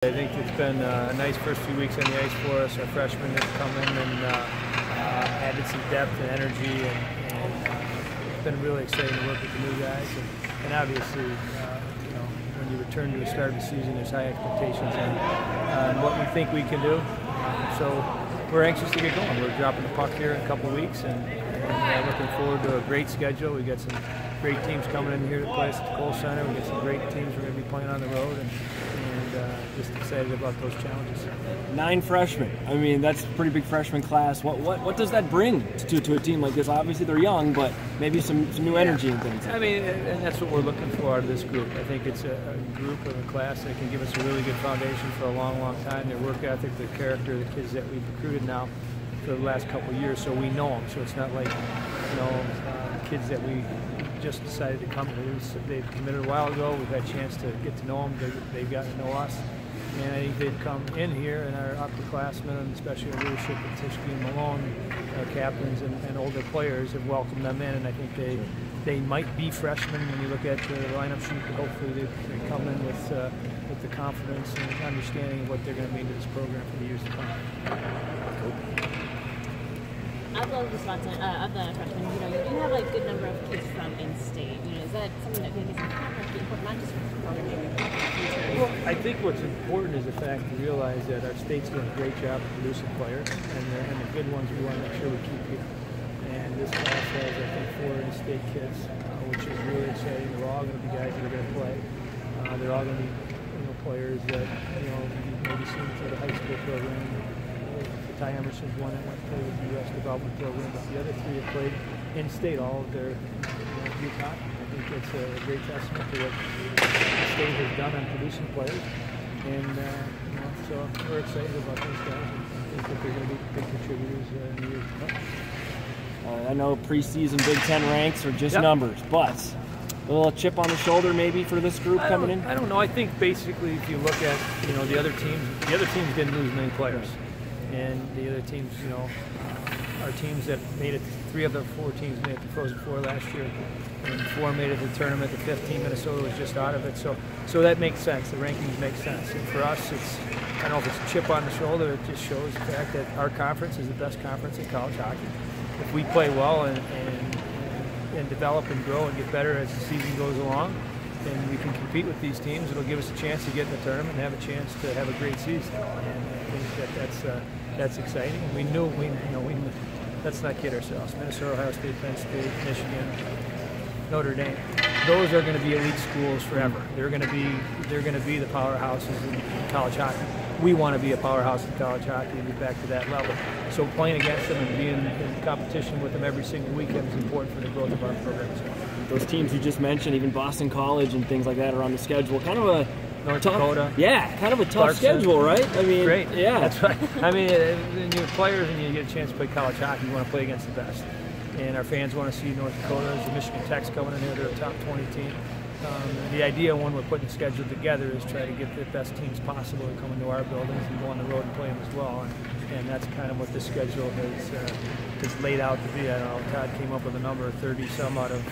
I think it's been a nice first few weeks on the ice for us. Our freshmen have come in and added some depth and energy, and it's been really exciting to work with the new guys. And obviously, when you return to the start of the season, there's high expectations on what we think we can do. So we're anxious to get going. We're dropping the puck here in a couple of weeks, and looking forward to a great schedule. We got some great teams coming in here to play us at the Kohl Center. We got some great teams we're going to be playing on the road, and just excited about those challenges. 9 freshmen. I mean, that's a pretty big freshman class. What does that bring to a team like this? Obviously, they're young, but maybe some new energy and things. I mean, and that's what we're looking for out of this group. I think it's a group of a class that can give us a really good foundation for a long, long time. Their work ethic, their character, the kids that we've recruited now for the last couple of years, so we know them. So it's not like, kids that we just decided to come. They've committed a while ago. We've had a chance to get to know them. They've gotten to know us. And I think they've come in here, and our upperclassmen, and especially our leadership with Tischke and Malone, our captains and older players, have welcomed them in. And I think they might be freshmen when you look at the lineup sheet, but hopefully they come in with the confidence and understanding of what they're going to mean to this program for the years to come. Of the freshmen, you do have a good number of kids from in-state. Is that something that is important, not just for the program, maybe for the future? Well, I think what's important is the fact to realize that our state's doing a great job of producing players, and the good ones we want to make sure we keep here. And this class has, I think, 4 in-state kids, which is really exciting. They're all going to be guys that are going to play. They're all going to be players that you've maybe seen through the high school program. Ty Emerson's one that went to play with the U.S. development program, but the other 3 have played in-state all of their youth hockey. I think it's a great testament to what the state has done on producing players, and so we're excited about those guys and think that they're going to be big contributors in the years to come. I know preseason Big Ten ranks are just numbers, but a little chip on the shoulder maybe for this group coming in? I don't know. I think basically if you look at the other teams didn't lose many players. And the other teams, are teams that made it. 3 of the 4 teams made it to Frozen Four last year, and 4 made it to the tournament. The 5th team, Minnesota, was just out of it. So that makes sense. The rankings make sense. And for us, I don't know if it's a chip on the shoulder. It just shows the fact that our conference is the best conference in college hockey. If we play well and develop and grow and get better as the season goes along, and we can compete with these teams, it'll give us a chance to get in the tournament and have a chance to have a great season. And I think that's exciting. And we knew, let's not kid ourselves. Minnesota, Ohio State, Penn State, Michigan, Notre Dame. Those are going to be elite schools forever. They're going to be the powerhouses in college hockey. We want to be a powerhouse in college hockey and get back to that level. So playing against them and being in competition with them every single weekend is important for the growth of our programs. Those teams you just mentioned, even Boston College and things like that, are on the schedule. Kind of a North Dakota. Yeah, kind of a tough Clarkson. Schedule, right? I mean, great. Yeah, that's right. I mean, when you're players and you get a chance to play college hockey, you want to play against the best. And our fans want to see North Dakota. There's Michigan Tech's coming in here. They're a top 20 team. The idea when we're putting the schedule together is try to get the best teams possible to come into our buildings and go on the road and play them as well. And that's kind of what this schedule has laid out to be. I don't know, Todd came up with a number of 30-some out of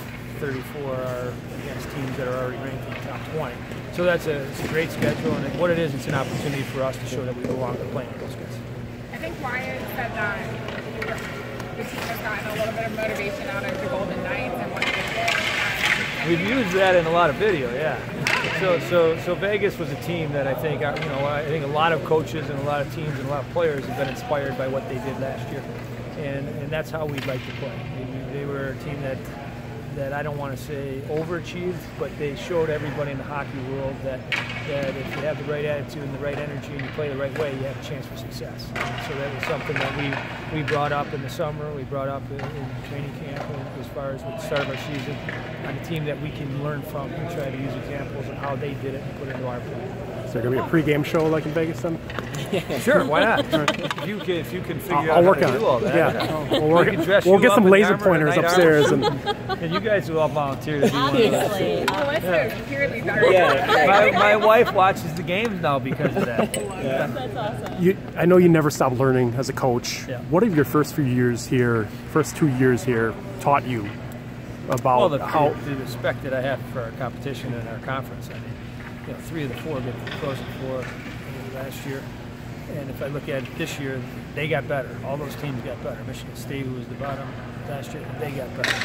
34 are against teams that are already ranked in the top 20. So it's a great schedule, and what it is, it's an opportunity for us to show that we belong to playing with those guys. I think Wyatt said that the team has gotten a little bit of motivation out of the Golden Knights and what they did. We've used that in a lot of video, yeah. So Vegas was a team that I think a lot of coaches and a lot of teams and a lot of players have been inspired by what they did last year, and that's how we'd like to play. They were a team that I don't want to say overachieved, but they showed everybody in the hockey world that if you have the right attitude and the right energy and you play the right way, you have a chance for success. And so that was something that we brought up in the summer, we brought up in training camp as far as with the start of our season, on a team that we can learn from and try to use examples of how they did it and put it into our play. Is there going to be a pregame show like in Vegas then? Sure, why not? If you can figure I'll out work how on to it. do all that. Yeah. We'll get some laser pointers upstairs. And you guys will all volunteer to do one of Obviously. My wife watches the games now because of that. That's awesome. I know you never stop learning as a coach. Yeah. What have your first 2 years here taught you about the respect that I have for our competition and our conference? I mean, 3 of the 4 get to the Frozen Four. last year. And if I look at it this year, they got better. All those teams got better. Michigan State, who was the bottom last year, they got better.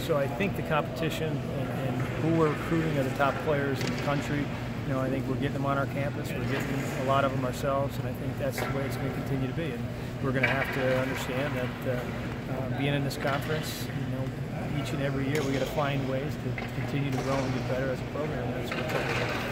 So I think the competition and who we're recruiting are the top players in the country. You know, I think we're getting them on our campus. We're getting a lot of them ourselves, and I think that's the way it's going to continue to be. And we're going to have to understand that being in this conference, you know, each and every year we got to find ways to continue to grow and get better as a program. That's what we're talking about.